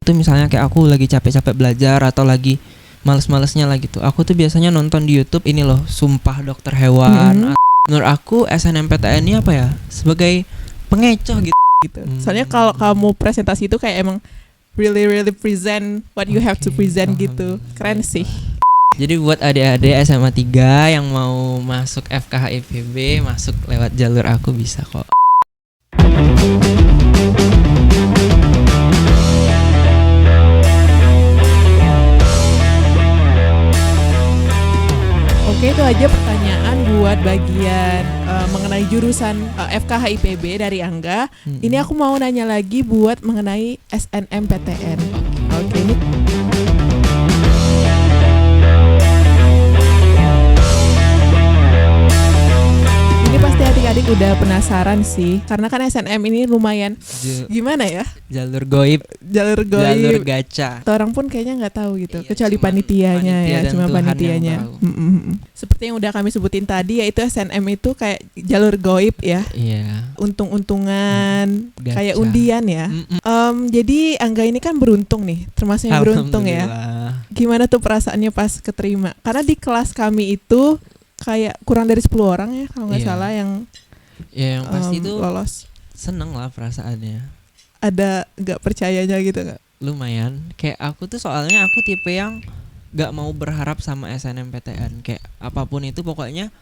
Itu misalnya kayak aku lagi capek-capek belajar atau lagi males-malesnya lah gitu. Aku tuh biasanya nonton di YouTube ini loh, Sumpah Dokter Hewan. Menurut aku SNMPTN ini apa ya? Sebagai pengecoh gitu. Soalnya kalau kamu presentasi itu kayak emang really present what you have to present gitu. Keren sih. Jadi buat adik-adik SMA 3 yang mau masuk FKH IPB, masuk lewat jalur aku bisa kok. Oke, itu aja pertanyaan buat bagian mengenai jurusan FKH IPB dari Angga. Ini aku mau nanya lagi buat mengenai SNMPTN. Oke, ini pasti adik-adik udah penasaran sih, karena kan SNM ini lumayan gimana ya? Jalur goib, jalur gacha. Orang pun kayaknya nggak tahu gitu, Iya, kecuali cuman panitianya ya, cuma Tuhan panitianya. Seperti yang udah kami sebutin tadi, yaitu SNM itu kayak jalur goib ya. Iya. Untung-untungan, Gacha. kayak undian ya. Jadi Angga ini kan beruntung nih, termasuk yang beruntung ya. Gimana tuh perasaannya pas keterima? Karena di kelas kami itu kayak kurang dari 10 orang ya kalau nggak salah yang pasti itu lolos. Seneng lah perasaannya. Ada nggak percayanya gitu nggak? Lumayan. Kayak aku tuh soalnya aku tipe yang nggak mau berharap sama SNMPTN. Kayak apapun itu pokoknya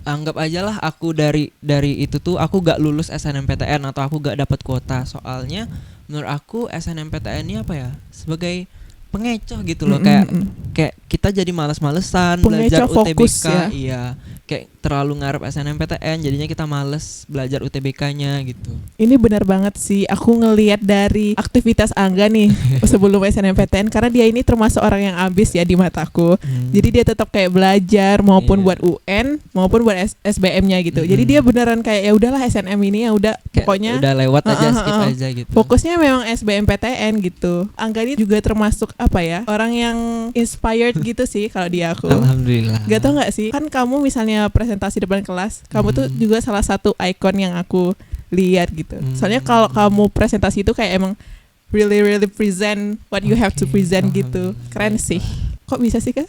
anggap aja lah aku dari itu tuh aku gak lulus SNMPTN atau aku gak dapat kuota. Soalnya menurut aku SNMPTN ini apa ya? Sebagai pengecoh gitu loh, kayak kita jadi malas-malesan belajar fokus, UTBK ya? Iya, kayak terlalu ngarep SNMPTN jadinya kita males belajar UTBK-nya gitu. Ini benar banget sih, aku ngelihat dari aktivitas Angga nih sebelum SNMPTN, karena dia ini termasuk orang yang ambis ya di mataku. Jadi dia tetap kayak belajar maupun buat UN maupun buat SBM-nya gitu. Jadi dia beneran kayak ya udahlah SNM ini ya udah pokoknya udah lewat aja skip aja gitu. Fokusnya memang SBMPTN gitu. Angga ini juga termasuk apa ya, orang yang inspired gitu sih kalau di aku. Alhamdulillah. Gak tau gak sih, kan kamu misalnya presentasi depan kelas, kamu tuh juga salah satu ikon yang aku lihat gitu. Soalnya kalau kamu presentasi itu kayak emang really present what you have to present gitu. Keren sih. Kok bisa sih Kak?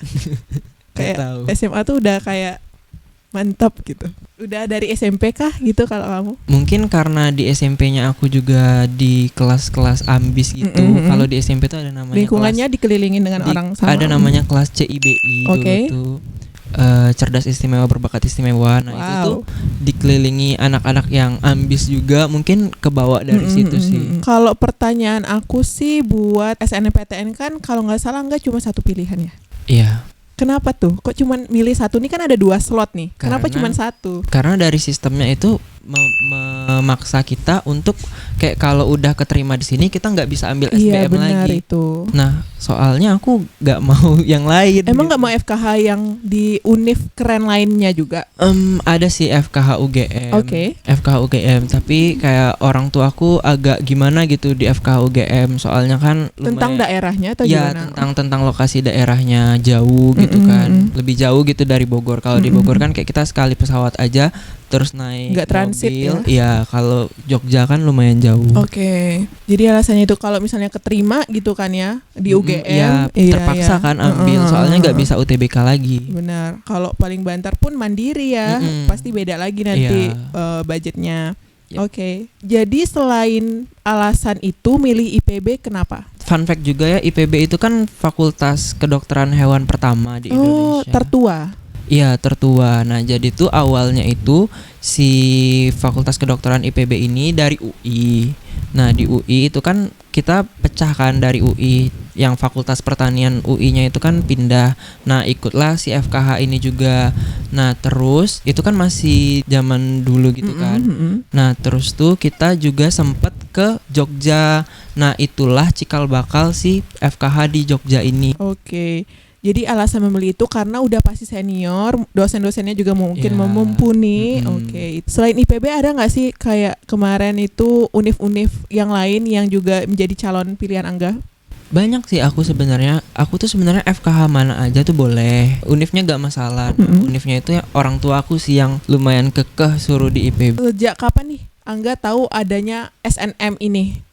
Kayak SMA tuh udah kayak mantap gitu. Udah dari SMP kah gitu kalau kamu? Mungkin karena di SMP-nya aku juga di kelas-kelas ambis gitu. Kalau di SMP tuh ada namanya lingkungannya dikelilingin dengan orang sama. Ada namanya kelas CIBI dulu tuh. Cerdas istimewa berbakat istimewa. Nah itu tuh dikelilingi anak-anak yang ambis juga, mungkin kebawa dari situ sih. Kalau pertanyaan aku sih buat SNMPTN kan kalau nggak salah nggak cuma satu pilihan ya? Iya. Kenapa tuh? Kok cuma milih satu? Nih kan ada 2 slot nih. Kenapa cuma satu? Karena dari sistemnya itu memaksa kita untuk kayak kalau udah keterima di sini kita nggak bisa ambil SBM iya, benar lagi. Itu. Nah soalnya aku nggak mau yang lain. Emang nggak gitu. mau FKH yang di univ keren lainnya juga? Ada sih FKH UGM. FKH UGM, tapi kayak orang tua aku agak gimana gitu di FKH UGM. Soalnya kan tentang daerahnya atau gimana? Ya tentang lokasi daerahnya jauh gitu kan. Lebih jauh gitu dari Bogor. Kalau di Bogor kan kayak kita sekali pesawat aja terus naik nggak transit mobil. ya? Iya, kalau Jogja kan lumayan jauh. Jadi alasannya itu kalau misalnya keterima gitu kan ya di UGM, terpaksa kan ambil. Soalnya nggak bisa UTBK lagi. Benar. Kalau paling banter pun mandiri ya, pasti beda lagi nanti budgetnya. Jadi selain alasan itu milih IPB kenapa? Fun fact juga ya, IPB itu kan fakultas kedokteran hewan pertama di Indonesia. Tertua. Iya, tertua. Nah, jadi tuh awalnya itu si Fakultas Kedokteran IPB ini dari UI. Nah, di UI itu kan kita pecahkan dari UI. Yang Fakultas Pertanian UI-nya itu kan pindah. Nah, ikutlah si FKH ini juga. Nah, terus itu kan masih zaman dulu gitu kan. Nah, terus tuh kita juga sempet ke Jogja. Nah, itulah cikal bakal si FKH di Jogja ini. Jadi alasan memilih itu karena udah pasti senior, dosen-dosennya juga mungkin mumpuni. Selain IPB ada nggak sih kayak kemarin itu univ-univ yang lain yang juga menjadi calon pilihan Angga? Banyak sih aku sebenarnya. Aku tuh sebenarnya FKH mana aja tuh boleh. Univnya nggak masalah. Univnya itu ya orang tua aku sih yang lumayan kekeh suruh di IPB. Sejak kapan nih Angga tahu adanya SNM ini?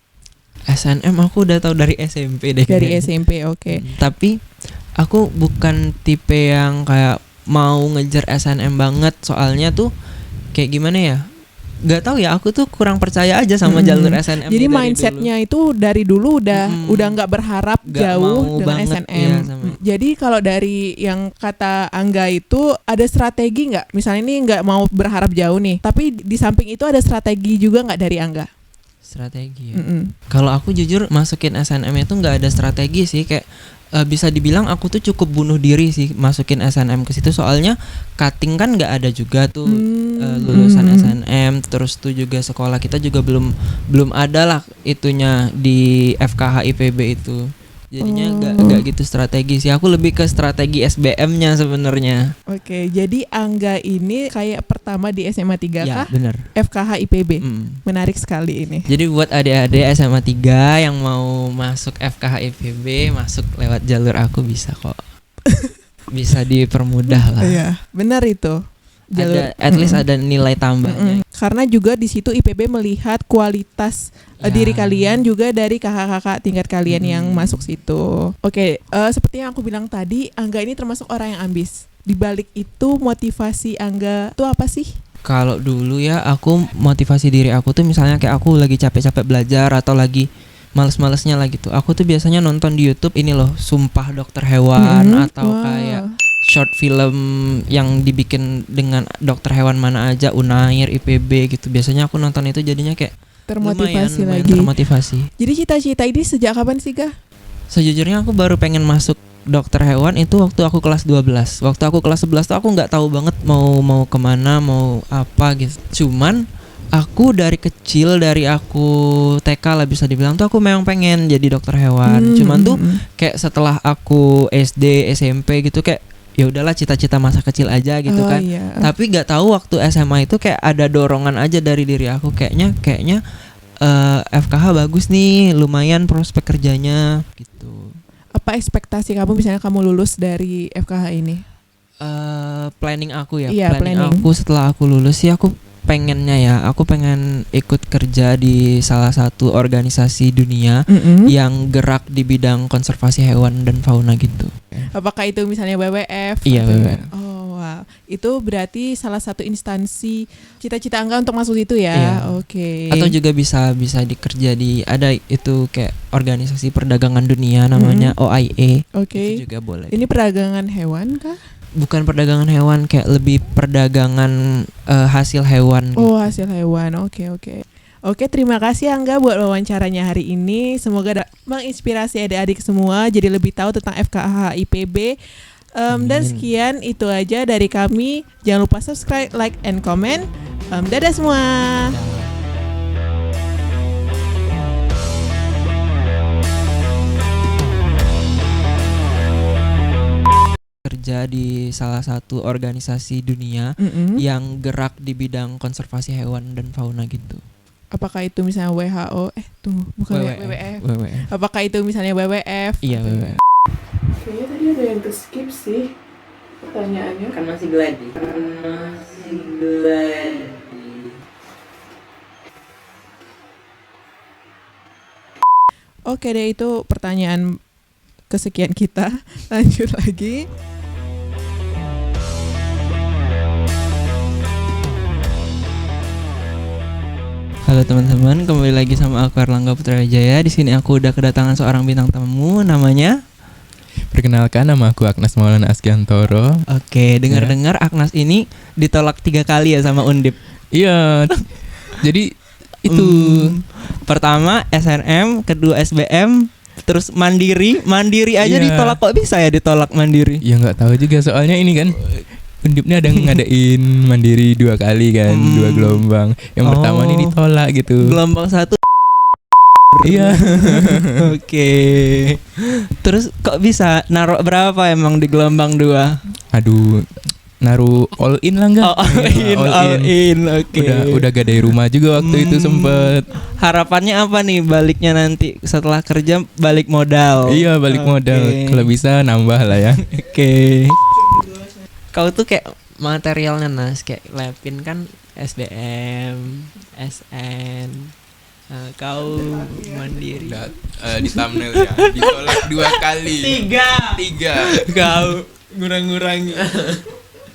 SNM aku udah tahu dari SMP deh. Dari kayaknya. SMP, oke. Tapi aku bukan tipe yang kayak mau ngejar SNM banget, soalnya tuh kayak gimana ya? Gak tahu ya, aku tuh kurang percaya aja sama jalur SNM. Jadi mindsetnya itu dari dulu udah nggak berharap Gak jauh mau dengan banget, SNM. iya, sama. Jadi kalau dari yang kata Angga itu ada strategi nggak? Misalnya ini nggak mau berharap jauh nih, tapi di samping itu ada strategi juga nggak dari Angga? Strategi ya. Kalau aku jujur masukin SNM itu nggak ada strategi sih, kayak bisa dibilang aku tuh cukup bunuh diri sih masukin SNM ke situ, soalnya cutting kan nggak ada juga tuh lulusan SNM, terus tuh juga sekolah kita juga belum ada lah itunya di FKH IPB itu. Jadinya nggak gitu strategi sih, aku lebih ke strategi SBM-nya sebenarnya. Oke, jadi Angga ini kayak pertama di SMA 3 Ya kah? bener. FKH IPB. Menarik sekali ini. Jadi buat adik-adik SMA 3 yang mau masuk FKH IPB, masuk lewat jalur aku bisa kok. Bisa dipermudah lah. Iya, benar itu. Ada at least ada nilai tambahnya. Karena juga di situ IPB melihat kualitas diri kalian juga dari kakak-kakak tingkat kalian yang masuk situ. Oke, seperti yang aku bilang tadi, Angga ini termasuk orang yang ambis. Di balik itu motivasi Angga itu apa sih? Kalau dulu ya aku motivasi diri aku tuh misalnya kayak aku lagi capek-capek belajar atau lagi males-malesnya lah gitu. Aku tuh biasanya nonton di YouTube ini loh, Sumpah Dokter Hewan atau kayak short film yang dibikin dengan dokter hewan mana aja, Unair, IPB gitu. Biasanya aku nonton itu jadinya kayak termotivasi lumayan lagi. Termotivasi. Jadi cita-cita ini sejak kapan sih, Kak? Sejujurnya aku baru pengen masuk dokter hewan itu waktu aku kelas 12. Waktu aku kelas 11 tuh aku nggak tahu banget mau kemana, mau apa gitu. Cuman aku dari kecil, dari aku TK lah bisa dibilang tuh aku memang pengen jadi dokter hewan. Cuman tuh kayak setelah aku SD, SMP gitu kayak ya udahlah cita-cita masa kecil aja gitu kan. Iya. Tapi nggak tahu waktu SMA itu kayak ada dorongan aja dari diri aku, kayaknya FKH bagus nih, lumayan prospek kerjanya gitu. Apa ekspektasi kamu misalnya kamu lulus dari FKH ini? Planning aku ya, Iya, planning. aku setelah aku lulus sih aku pengen ikut kerja di salah satu organisasi dunia yang gerak di bidang konservasi hewan dan fauna gitu. Apakah itu misalnya WWF? Iya, WWF. Oh, wow. Itu berarti salah satu instansi cita-cita Angga untuk masuk itu ya? Iya. Oke. Atau juga bisa dikerja di ada itu kayak organisasi perdagangan dunia namanya OIE. Oke. Itu juga boleh. Ini perdagangan hewan kah? Bukan perdagangan hewan, kayak lebih perdagangan hasil hewan. Oh, hasil hewan. Oke. Oke, terima kasih Angga buat wawancaranya hari ini. Semoga menginspirasi adik-adik semua jadi lebih tahu tentang FKH IPB. Dan sekian itu aja dari kami. Jangan lupa subscribe, like, and comment. Dadah semua. Kerja di salah satu organisasi dunia yang gerak di bidang konservasi hewan dan fauna gitu. Apakah itu misalnya WHO? Bukan WWF. Apakah itu misalnya WWF? Iya, WWF. Kayaknya tadi ada yang ke-skip sih pertanyaannya. Kan masih gladi. Oke deh, itu pertanyaan kesekian kita. Lanjut lagi. Halo teman-teman, kembali lagi sama aku Erlangga Putrajaya. Di sini aku udah kedatangan seorang bintang tamu, namanya. Perkenalkan, nama aku Agnes Maulana Askiantoro. Oke, dengar-dengar Agnes ini ditolak 3 kali ya sama Undip. Iya. Jadi itu pertama SNM, kedua SBM, terus mandiri aja Iya. ditolak. Kok bisa ya ditolak mandiri? ya nggak tahu juga, soalnya ini kan Undipnya ada ngadain mandiri 2 kali kan, 2 gelombang. Yang pertama nih ditolak gitu. Gelombang 1. Iya. Oke. Terus kok bisa naruh berapa emang di gelombang 2? Aduh, naruh all in lah enggak? All in. Oke. Udah gadai rumah juga waktu itu sempet. Harapannya apa nih baliknya nanti setelah kerja, balik modal? Iya, balik modal. Kalau bisa nambah lah ya. Oke. Kau tuh kayak materialnya Nas, kayak Lepin kan SBM, SN, Kau mandiri. Di thumbnail ya. Ditolak 2 kali. 3. Kau ngurang-ngurangi.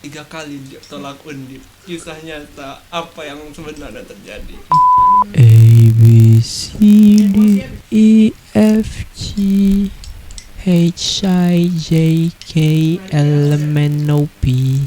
3 kali dia tolak Undip. Kisah nyata apa yang sebenarnya terjadi. A B C D E F G H I J K L M N O P